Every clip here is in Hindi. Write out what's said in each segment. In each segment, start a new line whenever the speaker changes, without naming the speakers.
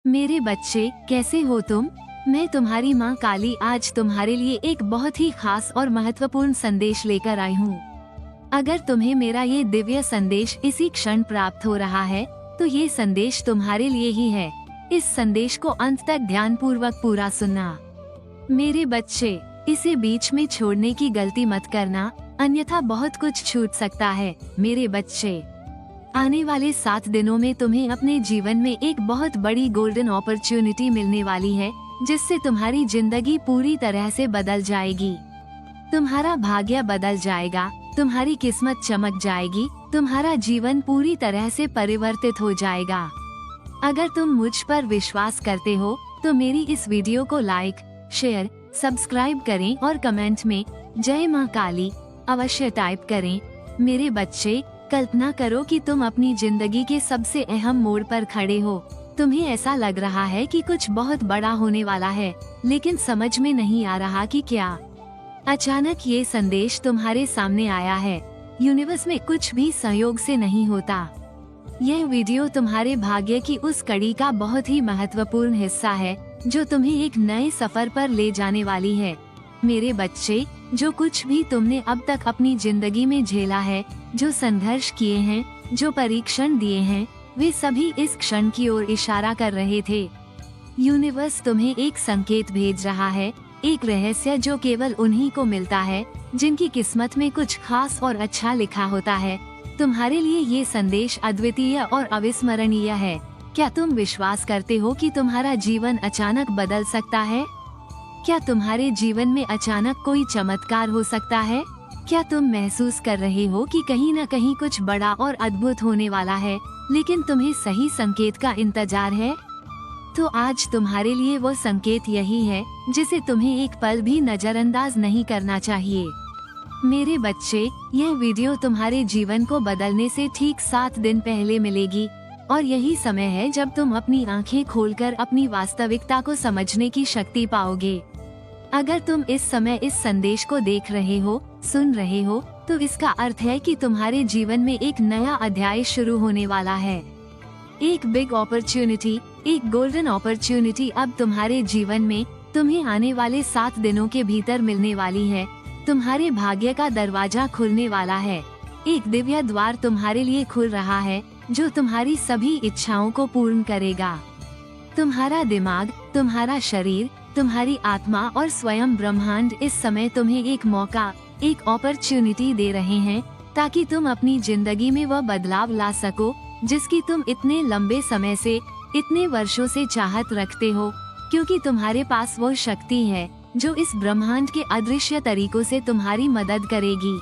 मेरे बच्चे, कैसे हो तुम? मैं तुम्हारी माँ काली आज तुम्हारे लिए एक बहुत ही खास और महत्वपूर्ण संदेश लेकर आई हूँ। अगर तुम्हें मेरा ये दिव्य संदेश इसी क्षण प्राप्त हो रहा है, तो ये संदेश तुम्हारे लिए ही है। इस संदेश को अंत तक ध्यानपूर्वक पूरा सुनना। मेरे बच्चे, इसे बीच में छोड़ने की गलती मत करना, अन्यथा बहुत कुछ छूट सकता है। मेरे बच्चे, आने वाले 7 दिनों में तुम्हें अपने जीवन में एक बहुत बड़ी गोल्डन अपॉर्चुनिटी मिलने वाली है, जिससे तुम्हारी जिंदगी पूरी तरह से बदल जाएगी। तुम्हारा भाग्य बदल जाएगा, तुम्हारी किस्मत चमक जाएगी, तुम्हारा जीवन पूरी तरह से परिवर्तित हो जाएगा। अगर तुम मुझ पर विश्वास करते हो, तो मेरी इस वीडियो को लाइक, शेयर, सब्सक्राइब करें और कमेंट में जय माँ काली अवश्य टाइप करें। मेरे बच्चे, कल्पना करो कि तुम अपनी जिंदगी के सबसे अहम मोड़ पर खड़े हो। तुम्हें ऐसा लग रहा है कि कुछ बहुत बड़ा होने वाला है, लेकिन समझ में नहीं आ रहा कि क्या। अचानक ये संदेश तुम्हारे सामने आया है। यूनिवर्स में कुछ भी संयोग से नहीं होता। यह वीडियो तुम्हारे भाग्य की उस कड़ी का बहुत ही महत्वपूर्ण हिस्सा है, जो तुम्हें एक नए सफर पर ले जाने वाली है। मेरे बच्चे, जो कुछ भी तुमने अब तक अपनी जिंदगी में झेला है, जो संघर्ष किए हैं, जो परीक्षण दिए हैं, वे सभी इस क्षण की ओर इशारा कर रहे थे। यूनिवर्स तुम्हें एक संकेत भेज रहा है, एक रहस्य जो केवल उन्हीं को मिलता है, जिनकी किस्मत में कुछ खास और अच्छा लिखा होता है। तुम्हारे लिए ये संदेश अद्वितीय और अविस्मरणीय है। क्या तुम विश्वास करते हो कि तुम्हारा जीवन अचानक बदल सकता है? क्या तुम्हारे जीवन में अचानक कोई चमत्कार हो सकता है? क्या तुम महसूस कर रहे हो कि कहीं न कहीं कुछ बड़ा और अद्भुत होने वाला है, लेकिन तुम्हें सही संकेत का इंतजार है? तो आज तुम्हारे लिए वो संकेत यही है, जिसे तुम्हें एक पल भी नजरअंदाज नहीं करना चाहिए। मेरे बच्चे, यह वीडियो तुम्हारे जीवन को बदलने से ठीक 7 दिन पहले मिलेगी, और यही समय है जब तुम अपनी आंखें खोलकर अपनी वास्तविकता को समझने की शक्ति पाओगे। अगर तुम इस समय इस संदेश को देख रहे हो, सुन रहे हो, तो इसका अर्थ है कि तुम्हारे जीवन में एक नया अध्याय शुरू होने वाला है। एक बिग अपॉर्चुनिटी, एक गोल्डन अपॉर्चुनिटी अब तुम्हारे जीवन में तुम्हें आने वाले 7 दिनों के भीतर मिलने वाली है। तुम्हारे भाग्य का दरवाजा खुलने वाला है। एक दिव्य द्वार तुम्हारे लिए खुल रहा है, जो तुम्हारी सभी इच्छाओं को पूर्ण करेगा। तुम्हारा दिमाग, तुम्हारा शरीर, तुम्हारी आत्मा और स्वयं ब्रह्मांड इस समय तुम्हें एक मौका, एक अपॉर्चुनिटी दे रहे हैं, ताकि तुम अपनी जिंदगी में वह बदलाव ला सको, जिसकी तुम इतने लंबे समय से, इतने वर्षों से चाहत रखते हो, क्योंकि तुम्हारे पास वो शक्ति है, जो इस ब्रह्मांड के अदृश्य तरीकों से तुम्हारी मदद करेगी।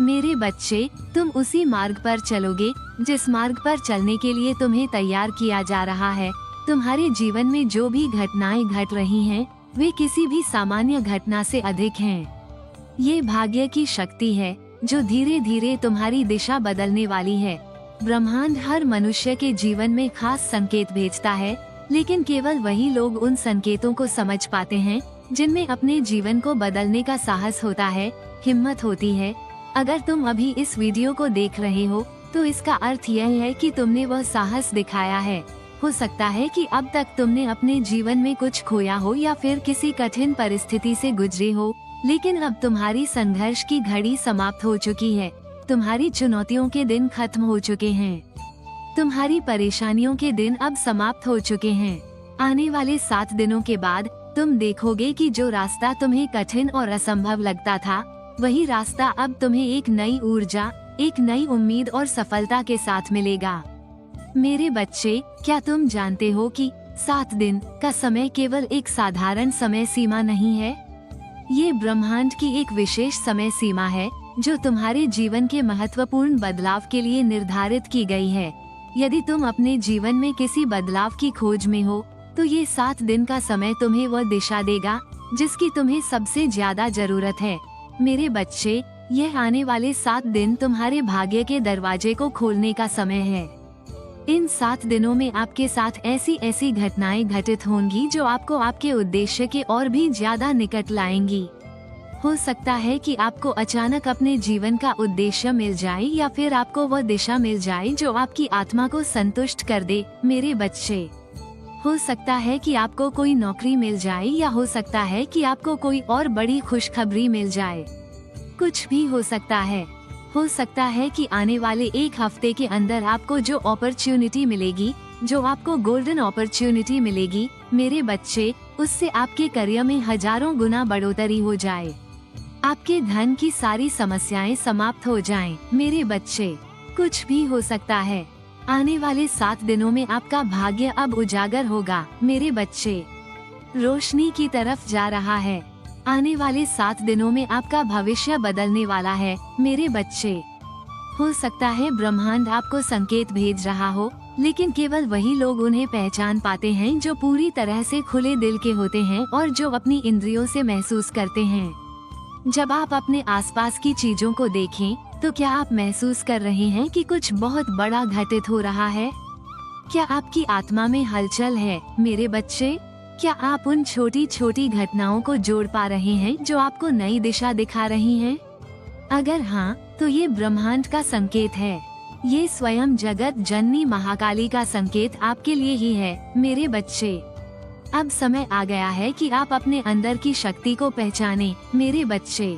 मेरे बच्चे, तुम उसी मार्ग पर चलोगे, जिस मार्ग पर चलने के लिए तुम्हें तैयार किया जा रहा है। तुम्हारे जीवन में जो भी घटनाएं घट रही हैं, वे किसी भी सामान्य घटना से अधिक हैं। ये भाग्य की शक्ति है, जो धीरे धीरे तुम्हारी दिशा बदलने वाली है। ब्रह्मांड हर मनुष्य के जीवन में खास संकेत भेजता है, लेकिन केवल वही लोग उन संकेतों को समझ पाते हैं, जिनमें अपने जीवन को बदलने का साहस होता है, हिम्मत होती है। अगर तुम अभी इस वीडियो को देख रहे हो, तो इसका अर्थ यह है कि तुमने वह साहस दिखाया है। हो सकता है कि अब तक तुमने अपने जीवन में कुछ खोया हो या फिर किसी कठिन परिस्थिति से गुजरे हो, लेकिन अब तुम्हारी संघर्ष की घड़ी समाप्त हो चुकी है। तुम्हारी चुनौतियों के दिन खत्म हो चुके हैं। तुम्हारी परेशानियों के दिन अब समाप्त हो चुके हैं। आने वाले 7 दिनों के बाद तुम देखोगे कि जो रास्ता तुम्हें कठिन और असंभव लगता था, वही रास्ता अब तुम्हें एक नई ऊर्जा, एक नई उम्मीद और सफलता के साथ मिलेगा। मेरे बच्चे, क्या तुम जानते हो कि 7 दिन का समय केवल एक साधारण समय सीमा नहीं है? ये ब्रह्मांड की एक विशेष समय सीमा है, जो तुम्हारे जीवन के महत्वपूर्ण बदलाव के लिए निर्धारित की गई है। यदि तुम अपने जीवन में किसी बदलाव की खोज में हो, तो ये 7 दिन का समय तुम्हें वह दिशा देगा, जिसकी तुम्हें सबसे ज्यादा जरूरत है। मेरे बच्चे, यह आने वाले 7 दिन तुम्हारे भाग्य के दरवाजे को खोलने का समय है। इन 7 दिनों में आपके साथ ऐसी ऐसी घटनाएं घटित होंगी, जो आपको आपके उद्देश्य के और भी ज्यादा निकट लाएंगी। हो सकता है कि आपको अचानक अपने जीवन का उद्देश्य मिल जाए, या फिर आपको वह दिशा मिल जाए जो आपकी आत्मा को संतुष्ट कर दे। मेरे बच्चे, हो सकता है कि आपको कोई नौकरी मिल जाए या हो सकता है कि आपको कोई और बड़ी खुशखबरी मिल जाए। कुछ भी हो सकता है। हो सकता है कि आने वाले एक हफ्ते के अंदर आपको जो अपॉर्चुनिटी मिलेगी, जो आपको गोल्डन अपॉर्चुनिटी मिलेगी मेरे बच्चे, उससे आपके करियर में हजारों गुना बढ़ोतरी हो जाए। आपके धन की सारी समस्याएं समाप्त हो जाएं, मेरे बच्चे। कुछ भी हो सकता है। आने वाले 7 दिनों में आपका भाग्य अब उजागर होगा, मेरे बच्चे। रोशनी की तरफ जा रहा है। आने वाले 7 दिनों में आपका भविष्य बदलने वाला है, मेरे बच्चे। हो सकता है ब्रह्मांड आपको संकेत भेज रहा हो, लेकिन केवल वही लोग उन्हें पहचान पाते हैं जो पूरी तरह से खुले दिल के होते हैं और जो अपनी इंद्रियों से महसूस करते हैं। जब आप अपने आसपास की चीजों को देखें, तो क्या आप महसूस कर रहे हैं कि कुछ बहुत बड़ा घटित हो रहा है? क्या आपकी आत्मा में हलचल है, मेरे बच्चे? क्या आप उन छोटी छोटी घटनाओं को जोड़ पा रहे हैं जो आपको नई दिशा दिखा रही हैं? अगर हाँ, तो ये ब्रह्मांड का संकेत है। ये स्वयं जगत जननी महाकाली का संकेत आपके लिए ही है, मेरे बच्चे। अब समय आ गया है कि आप अपने अंदर की शक्ति को पहचानें, मेरे बच्चे।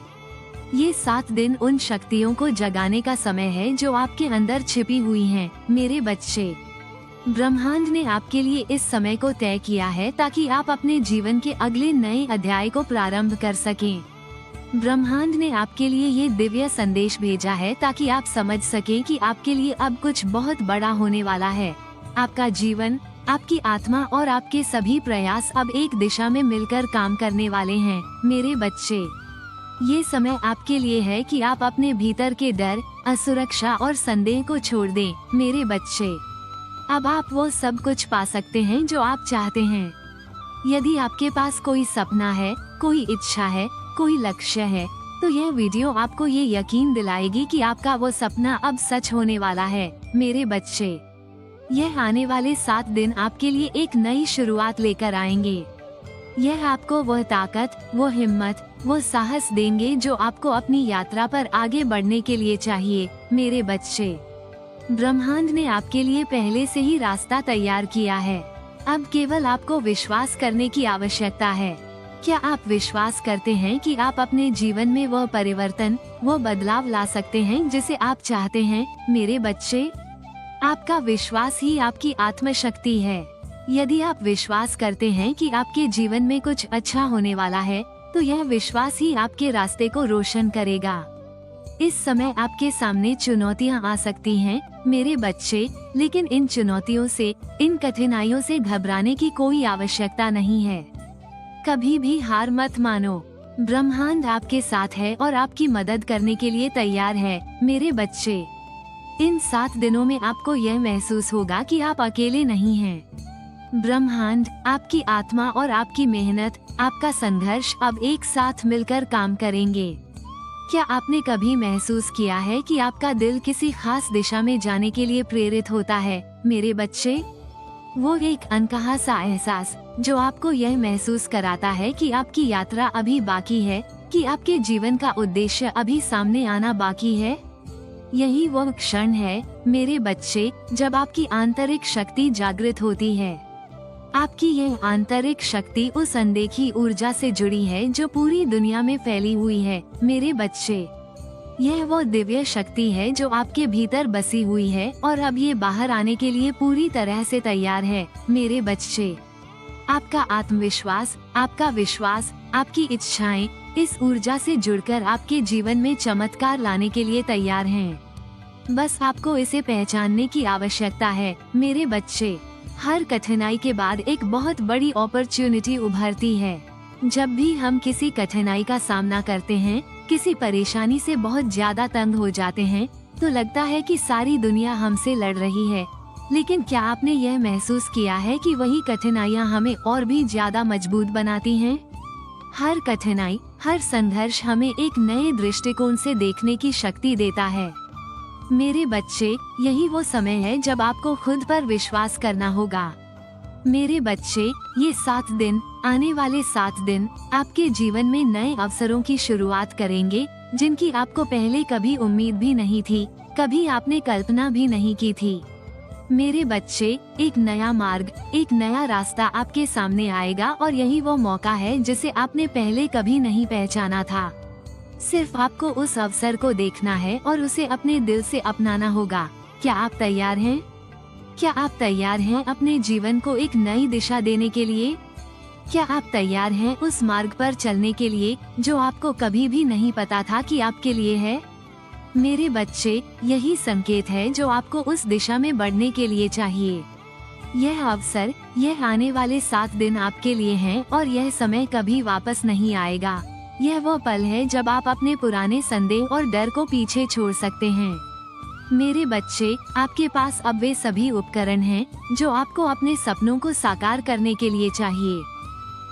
ये 7 दिन उन शक्तियों को जगाने का समय है जो आपके अंदर छिपी हुई हैं, मेरे बच्चे। ब्रह्मांड ने आपके लिए इस समय को तय किया है ताकि आप अपने जीवन के अगले नए अध्याय को प्रारंभ कर सकें। ब्रह्मांड ने आपके लिए ये दिव्य संदेश भेजा है ताकि आप समझ सकें कि आपके लिए अब कुछ बहुत बड़ा होने वाला है। आपका जीवन, आपकी आत्मा और आपके सभी प्रयास अब एक दिशा में मिलकर काम करने वाले हैं, मेरे बच्चे। ये समय आपके लिए है कि आप अपने भीतर के डर, असुरक्षा और संदेह को छोड़ दें, मेरे बच्चे। अब आप वो सब कुछ पा सकते हैं जो आप चाहते हैं। यदि आपके पास कोई सपना है, कोई इच्छा है, कोई लक्ष्य है, तो यह वीडियो आपको ये यकीन दिलाएगी कि आपका वो सपना अब सच होने वाला है, मेरे बच्चे। यह आने वाले 7 दिन आपके लिए एक नई शुरुआत लेकर आएंगे। यह आपको वह ताकत, वो हिम्मत, वो साहस देंगे जो आपको अपनी यात्रा पर आगे बढ़ने के लिए चाहिए, मेरे बच्चे। ब्रह्मांड ने आपके लिए पहले से ही रास्ता तैयार किया है। अब केवल आपको विश्वास करने की आवश्यकता है। क्या आप विश्वास करते हैं कि आप अपने जीवन में वह परिवर्तन, वो बदलाव ला सकते हैं जिसे आप चाहते हैं, मेरे बच्चे? आपका विश्वास ही आपकी आत्मशक्ति है। यदि आप विश्वास करते हैं कि आपके जीवन में कुछ अच्छा होने वाला है, तो यह विश्वास ही आपके रास्ते को रोशन करेगा। इस समय आपके सामने चुनौतियां आ सकती हैं, मेरे बच्चे, लेकिन इन चुनौतियों से, इन कठिनाइयों से घबराने की कोई आवश्यकता नहीं है। कभी भी हार मत मानो। ब्रह्मांड आपके साथ है और आपकी मदद करने के लिए तैयार है, मेरे बच्चे। इन 7 दिनों में आपको यह महसूस होगा कि आप अकेले नहीं हैं। ब्रह्मांड, आपकी आत्मा और आपकी मेहनत, आपका संघर्ष अब एक साथ मिलकर काम करेंगे। क्या आपने कभी महसूस किया है कि आपका दिल किसी खास दिशा में जाने के लिए प्रेरित होता है, मेरे बच्चे? वो एक अनकहा सा एहसास जो आपको यह महसूस कराता है कि आपकी यात्रा अभी बाकी है, कि आपके जीवन का उद्देश्य अभी सामने आना बाकी है। यही वह क्षण है, मेरे बच्चे, जब आपकी आंतरिक शक्ति जागृत होती है। आपकी यह आंतरिक शक्ति उस अनदेखी ऊर्जा से जुड़ी है जो पूरी दुनिया में फैली हुई है, मेरे बच्चे। यह वो दिव्य शक्ति है जो आपके भीतर बसी हुई है और अब ये बाहर आने के लिए पूरी तरह से तैयार है, मेरे बच्चे। आपका आत्मविश्वास, आपका विश्वास, आपकी इच्छाएं इस ऊर्जा से जुड़कर आपके जीवन में चमत्कार लाने के लिए तैयार हैं। बस आपको इसे पहचानने की आवश्यकता है, मेरे बच्चे। हर कठिनाई के बाद एक बहुत बड़ी अपॉर्चुनिटी उभरती है। जब भी हम किसी कठिनाई का सामना करते हैं, किसी परेशानी से बहुत ज्यादा तंग हो जाते हैं, तो लगता है कि सारी दुनिया हमसे लड़ रही है। लेकिन क्या आपने यह महसूस किया है कि वही कठिनाइयाँ हमें और भी ज्यादा मजबूत बनाती हैं? हर कठिनाई, हर संघर्ष हमें एक नए दृष्टिकोण से देखने की शक्ति देता है। मेरे बच्चे, यही वो समय है जब आपको खुद पर विश्वास करना होगा। मेरे बच्चे, ये 7 दिन, आने वाले 7 दिन आपके जीवन में नए अवसरों की शुरुआत करेंगे, जिनकी आपको पहले कभी उम्मीद भी नहीं थी, कभी आपने कल्पना भी नहीं की थी। मेरे बच्चे, एक नया मार्ग, एक नया रास्ता आपके सामने आएगा और यही वो मौका है जिसे आपने पहले कभी नहीं पहचाना था। सिर्फ आपको उस अवसर को देखना है और उसे अपने दिल से अपनाना होगा। क्या आप तैयार हैं? क्या आप तैयार हैं अपने जीवन को एक नई दिशा देने के लिए? क्या आप तैयार हैं उस मार्ग पर चलने के लिए जो आपको कभी भी नहीं पता था कि आपके लिए है? मेरे बच्चे, यही संकेत है जो आपको उस दिशा में बढ़ने के लिए चाहिए। यह अवसर, यह आने वाले 7 दिन आपके लिए हैं और यह समय कभी वापस नहीं आएगा। यह वो पल है जब आप अपने पुराने संदेह और डर को पीछे छोड़ सकते हैं। मेरे बच्चे, आपके पास अब वे सभी उपकरण हैं जो आपको अपने सपनों को साकार करने के लिए चाहिए।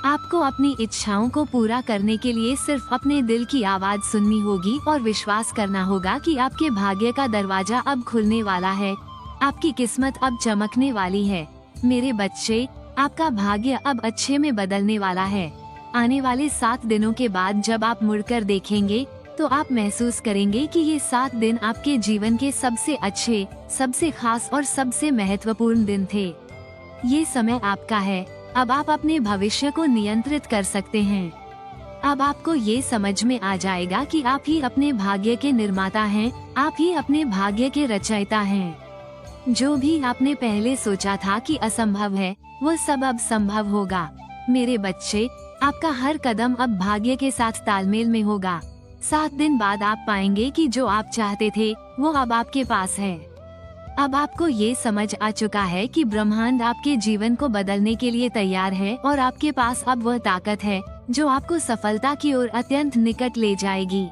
आपको अपनी इच्छाओं को पूरा करने के लिए सिर्फ अपने दिल की आवाज सुननी होगी और विश्वास करना होगा कि आपके भाग्य का दरवाजा अब खुलने वाला है। आपकी किस्मत अब चमकने वाली है। मेरे बच्चे, आपका भाग्य अब अच्छे में बदलने वाला है। आने वाले 7 दिनों के बाद जब आप मुड़कर देखेंगे तो आप महसूस करेंगे कि ये 7 दिन आपके जीवन के सबसे अच्छे, सबसे खास और सबसे महत्वपूर्ण दिन थे। ये समय आपका है। अब आप अपने भविष्य को नियंत्रित कर सकते हैं। अब आपको ये समझ में आ जाएगा कि आप ही अपने भाग्य के निर्माता हैं, आप ही अपने भाग्य के रचयिता हैं। जो भी आपने पहले सोचा था कि असंभव है, वो सब अब संभव होगा। मेरे बच्चे, आपका हर कदम अब भाग्य के साथ तालमेल में होगा। 7 दिन बाद आप पाएंगे कि जो आप चाहते थे वो अब आपके पास है। अब आपको ये समझ आ चुका है कि ब्रह्मांड आपके जीवन को बदलने के लिए तैयार है और आपके पास अब वह ताकत है जो आपको सफलता की ओर अत्यंत निकट ले जाएगी।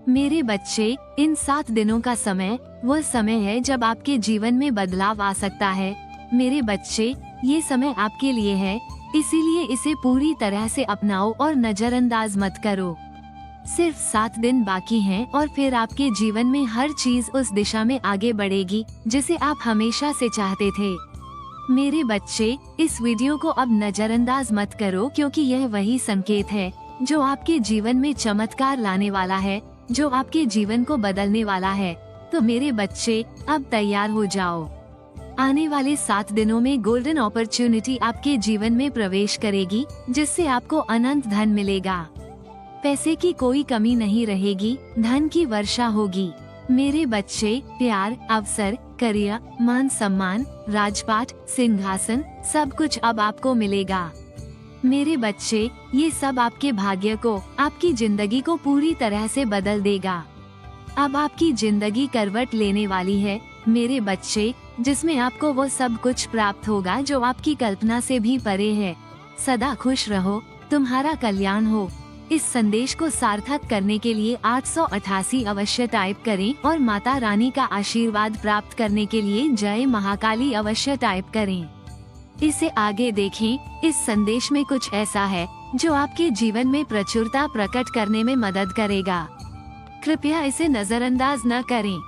मेरे बच्चे, इन 7 दिनों का समय वह समय है जब आपके जीवन में बदलाव आ सकता है। मेरे बच्चे, ये समय आपके लिए है, इसीलिए इसे पूरी तरह से अपनाओ और नजरअंदाज मत करो। सिर्फ 7 दिन बाकी हैं और फिर आपके जीवन में हर चीज उस दिशा में आगे बढ़ेगी जिसे आप हमेशा से चाहते थे। मेरे बच्चे, इस वीडियो को अब नजरअंदाज मत करो क्योंकि यह वही संकेत है जो आपके जीवन में चमत्कार लाने वाला है, जो आपके जीवन को बदलने वाला है। तो मेरे बच्चे, अब तैयार हो जाओ। आने वाले 7 दिनों में गोल्डन अपॉर्चुनिटी आपके जीवन में प्रवेश करेगी जिससे आपको अनंत धन मिलेगा। पैसे की कोई कमी नहीं रहेगी, धन की वर्षा होगी। मेरे बच्चे, प्यार, अवसर, करियर, मान सम्मान, राजपाट, सिंहासन, सब कुछ अब आपको मिलेगा। मेरे बच्चे, ये सब आपके भाग्य को, आपकी जिंदगी को पूरी तरह से बदल देगा। अब आपकी जिंदगी करवट लेने वाली है मेरे बच्चे, जिसमें आपको वो सब कुछ प्राप्त होगा जो आपकी कल्पना से भी परे है। सदा खुश रहो, तुम्हारा कल्याण हो। इस संदेश को सार्थक करने के लिए 888 अवश्य टाइप करें और माता रानी का आशीर्वाद प्राप्त करने के लिए जय महाकाली अवश्य टाइप करें। इसे आगे देखें। इस संदेश में कुछ ऐसा है जो आपके जीवन में प्रचुरता प्रकट करने में मदद करेगा। कृपया इसे नजरअंदाज न करें।